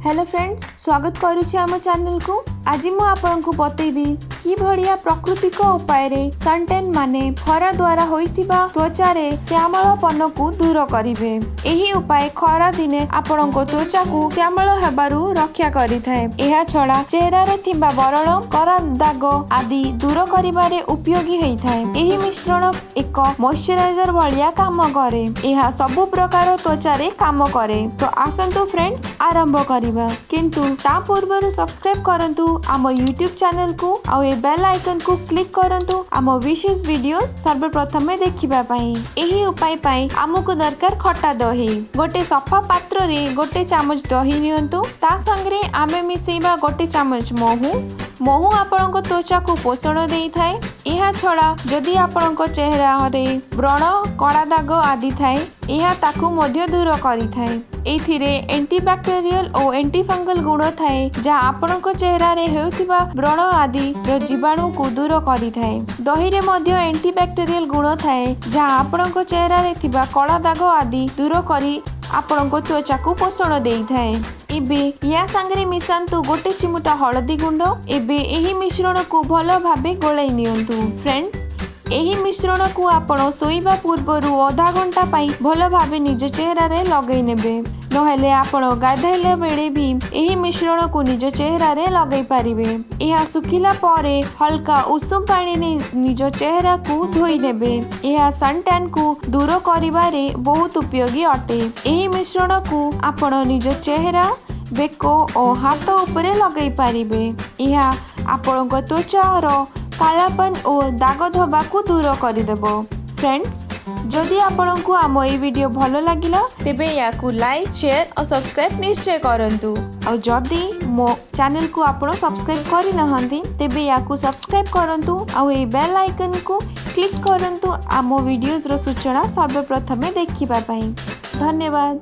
Hello friends, स्वागत करुछि आम channel को। आज मु आपनकु बतैबी कि भड़िया प्राकृतिक उपाय रे सनटैन माने खरा द्वारा होइतिबा त्वचा रे श्यामलपन को दूर करिवे। एही उपाय खरा दिने आपनको त्वचा को श्यामल हेबारु रक्षा करिथाय। एहा छडा चेहरा रे थिबा बरळ करा दाग आदि दूर करिबारे उपयोगी होइथाय। एही मिश्रण एक मॉइस्चराइजर भलिया काम करे। एहा सब प्रकार त्वचा रे काम करे। तो आसंतु फ्रेंड्स आरंभ करिबा, किंतु ता पूर्व सब्सक्राइब करंतु आम यूट्यूब चैनल को और ए बेल आइकन को क्लिक करंतु आम विशेष वीडियोस सर्वप्रथम देखिबा पई। एही उपाय पई हमकु दरकार खट्टा दही। गोटे सफा पात्र रे गोटे चामच दही नियंतु, ता संगरे आमे मिसेइबा गोटे चामच महू आपनको त्वचा को पोषण देई थाए। एहा छडा जदि आपनको चेहरा रे व्रण कड़ा दाग आदि थाए, एहा ताकू मध्य दूर करि थाए। एथिरे एंटीबैक्टेरियल और एंटी फंगल गुण थाए, जहा आपनको चेहरा रे हेउथिबा व्रण आदि रो जीवाणु को दूर करि थाए। दही रे मध्य एंटीबैक्टेरियल गुण थाए, जहा आपनको चेहरा रे थिबा कड़ा दाग आदि दूर करी आपनको त्वचा को पोषण देई थाए। एबे या संगरे मिसांतु गोटे चिमुटा हळदी गुंड। एबे एही मिश्रण को भलो भाबे गोलाई नियंतु। फ्रेंड्स, एही मिश्रण को आपण सोइबा पूर्वरु आधा घंटा पाई भलो भाबे निज चेहरा रे लगै नेबे। नहेले आपण गाधैले बेले भी एही मिश्रण को निज चेहरा रे लगै पारिबे। एहा सुखिला परे हल्का उषुम पानी ने निज चेहरा को धोई नेबे। एहा सनटैन को दूर करिबारे बहुत उपयोगी अटे। एही मिश्रण को आपण निज चेहरा, बेको और हाथ उपरे लगै पारिबे। एहा आपणको त्वचार कालापन और दाग धोबा को दूर करदेब। फ्रेंड्स, जदि आपंको आम ये वीडियो भल लगिला तेबे याकू लाइक, शेयर और सब्सक्राइब निश्चय करंतु। और जदि मो चैनल को आपण सब्सक्राइब करि नहंती तेबे याकू सब्सक्राइब करंतु और ये बेल आइकन को क्लिक करंतु आम वीडियोज रो सूचना सर्वप्रथमे देखिबा पई। धन्यवाद।